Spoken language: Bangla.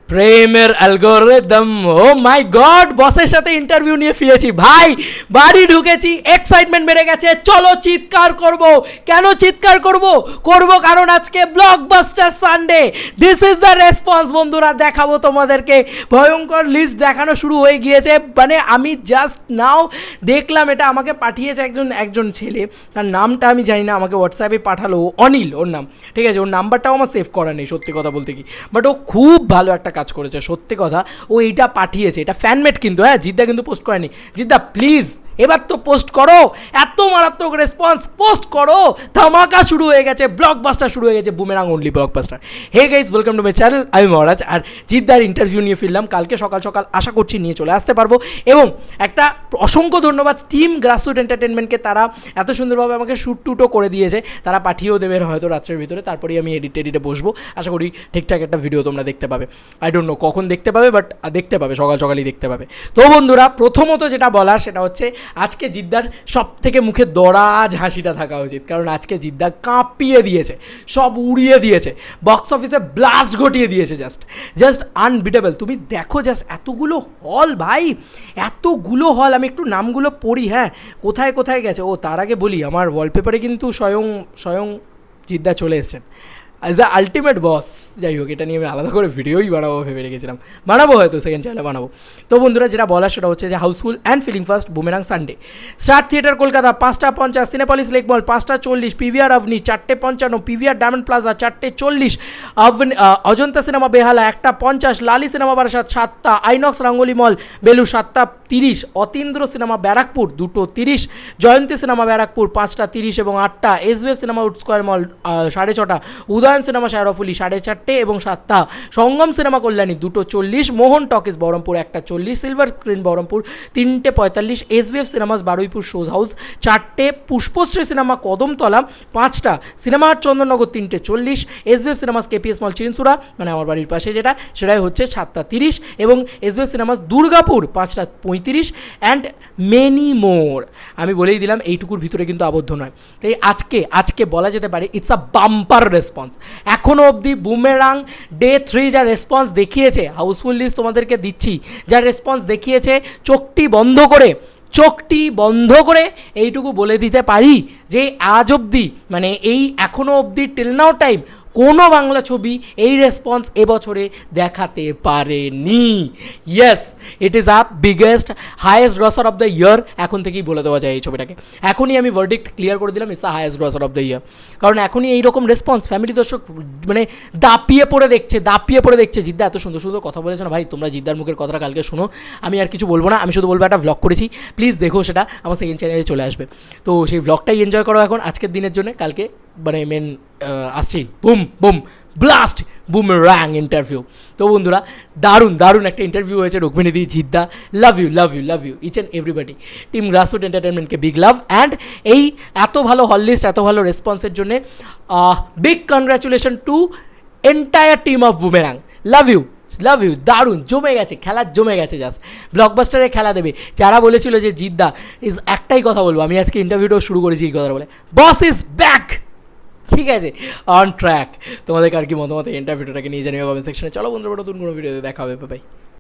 প্রেমের অ্যালগোরিদম, ও মাই গড, বসের সাথে ইন্টারভিউ নিয়ে ফিরেছি ভাই, বাড়ি ঢুকেছি, এক্সাইটমেন্ট বেড়ে গেছে, চলো চিৎকার করব। কেন চিৎকার করব? কারণ আজকে blockbuster Sunday, this is the response. বন্ধুরা, দেখাবো তোমাদেরকে, ভয়ঙ্কর লিস্ট দেখানো শুরু হয়ে গিয়েছে। মানে আমি জাস্ট নাও দেখলাম, এটা আমাকে পাঠিয়েছে একজন ছেলে, তার নামটা আমি জানি না, আমাকে হোয়াটসঅ্যাপে পাঠালো, অনিল ওর নাম, ঠিক আছে, ওর নাম্বারটাও আমার সেভ করা নেই সত্যি কথা বলতে কি, বাট ও খুব ভালো একটা কাজ করেছে সত্যি কথা। ও এইটা পাঠিয়েছে, এটা ফ্যানমেড কিন্তু, হ্যাঁ, জিদ্দা কিন্তু পোস্ট করেনি। জিদ্দা প্লিজ এবার তো পোস্ট করো, এত মারাত্মক রেসপন্স, পোস্ট করো, ধামাকা শুরু হয়ে গেছে, ব্লকবাস্টার শুরু হয়ে গেছে, boomerang only blockbuster. Hey guys, welcome to my channel, আমি মহারাজ। আর জিদ্দার ইন্টারভিউ নিয়ে ফিরলাম কালকে সকাল সকাল, আশা করছি নিয়ে চলে আসতে পারবো। এবং একটা অসংখ্য ধন্যবাদ টিম গ্রাসরুট এন্টারটেনমেন্টকে, তারা এত সুন্দরভাবে আমাকে শ্যুট টুটও করে দিয়েছে, তারা পাঠিয়েও দেবে হয়তো রাত্রের ভিতরে, তারপরেই আমি এডিটে বসবো। আশা করি ঠিকঠাক একটা ভিডিও তোমরা দেখতে পাবে। আই ডোন্ট নো কখন দেখতে পাবে, বাট দেখতে পাবে, সকাল সকালই দেখতে পাবে। তো বন্ধুরা, প্রথমত যেটা বলার সেটা হচ্ছে, আজকে জিদ্দার সব থেকে মুখে দরাজ হাসিটা থাকা উচিত, কারণ আজকে জিদ্দা কাঁপিয়ে দিয়েছে, সব উড়িয়ে দিয়েছে, বক্স অফিসে ব্লাস্ট ঘটিয়ে দিয়েছে, জাস্ট আনবিটেবল। তুমি দেখো জাস্ট এতগুলো হল ভাই, এতগুলো হল, আমি একটু নামগুলো পড়ি, হ্যাঁ, কোথায় কোথায় গেছে। ও তার আগে বলি, আমার ওয়ালপেপারে কিন্তু স্বয়ং জিদ্দা চলে এসেছেন অ্যাজ দ্য আলটিমেট বস। যাই হোক, এটা নিয়ে আমি আলাদা করে ভিডিওই বানাবো ভেবে রেখেছিলাম, বানাবো হয়তো সেকেন্ড চ্যানেলে বানাবো। তো বন্ধুরা, যেটা বলার সেটা হচ্ছে যে housefull and filling fast, Boomerang Sunday. Star Theatre Kolkata 5:50, Cinepolis Lake Mall 5:40, PVR Avani 4:55, PVR Diamond Plaza 4:40, Ajanta cinema Behala 1:50, Lali cinema Barasat 7টা, INOX Rangoli mall Belur 7:30, Atindra cinema Barrackpore 2:30, Jayanti cinema Barrackpore 5:30 এবং 8টা, SBF cinema Wood Square mall 6:30, Udayan cinema Sheoraphuli 4:30 এবং 7টা, Sangam cinema Kalyani 2:40, Mohan talkies Baharampur 1:40, Silver screen Baharampur 3:45, SBF cinemas Baruipur shows house 4টে, পুষ্পশ্রী সিনেমা কদমতলা 5টা, cinema Haat Chandannagar 3:40, SBF cinemas KPS mall Chinsurah, মানে আমার বাড়ির পাশে সেটাই হচ্ছে 7:30, এবং SBF cinemas Durgapur 5:35, and many more. আমি বলেই দিলাম এইটুকুর ভিতরে কিন্তু আবদ্ধ নয়। তাই আজকে বলা যেতে পারে ইটস আ বাম্পার রেসপন্স। এখনও অবধি বুমেরাং ডে 3 যা রেসপন্স দেখিয়েছে, হাউসফুল লিস্ট তোমাদেরকে দিচ্ছি, যা রেসপন্স দেখিয়েছে, চোখটি বন্ধ করে এইটুকু বলে দিতে পারি যে আজ অবধি, মানে এই এখনও অবধি টিল নাও টাইম, কোনো বাংলা ছবি এই রেসপন্স এবছরে দেখাতে পারেনি। Yes, it is a biggest highest grosser of the year. এখন থেকেই বলে দেওয়া যায় এই ছবিটাকে, এখনই আমি ভার্ডিক্ট ক্লিয়ার করে দিলাম, it's a highest grosser of the year. কারণ এখনই এইরকম রেসপন্স ফ্যামিলি দর্শক মানে দাপিয়ে পড়ে দেখছে। জিদ্দা এত সুন্দর সুন্দর কথা বলেছে না ভাই, তোমরা জিদ্দার মুখের কথাটা কালকে শোনো, আমি আর কিছু বলবো না, আমি শুধু বলবো একটা ভ্লগ করেছি, প্লিজ দেখো, সেটা আমার সেকেন্ড চ্যানেলে চলে আসবে। তো সেই ভ্লগটাই এনজয় করো এখন আজকের দিনের জন্য। কালকে মানে মেন আসছি, বুম ব্লাস্ট বুমেরাং ইন্টারভিউ। তো বন্ধুরা, দারুণ একটা ইন্টারভিউ হয়েছে রুক্মিণীদি, জিদ্দা, love you each and everybody. Team grassroot এন্টারটেনমেন্টকে বিগ লাভ, অ্যান্ড এই এত ভালো হল লিস্ট, এত ভালো রেসপন্সের জন্যে big congratulation to entire team of Boomerang. Love you, দারুণ খেলা জমে গেছে, জাস্ট ব্লকবাস্টারে খেলা দেবে। যারা বলেছিল যে জিদ্দা ইজ, একটাই কথা বলবো, আমি আজকে ইন্টারভিউটাও শুরু করেছি এই কথা বলে, বস ইজ ব্যাক, ঠিক আছে, অন ট্র্যাক। তোমাদেরকে আর কি মতামত ইন্টারভিউটাকে নিয়ে জানিও কমেন্ট সেকশনে। চলো বন্ধুরা, নতুন কোনো ভিডিওতে দেখা হবে, বাই।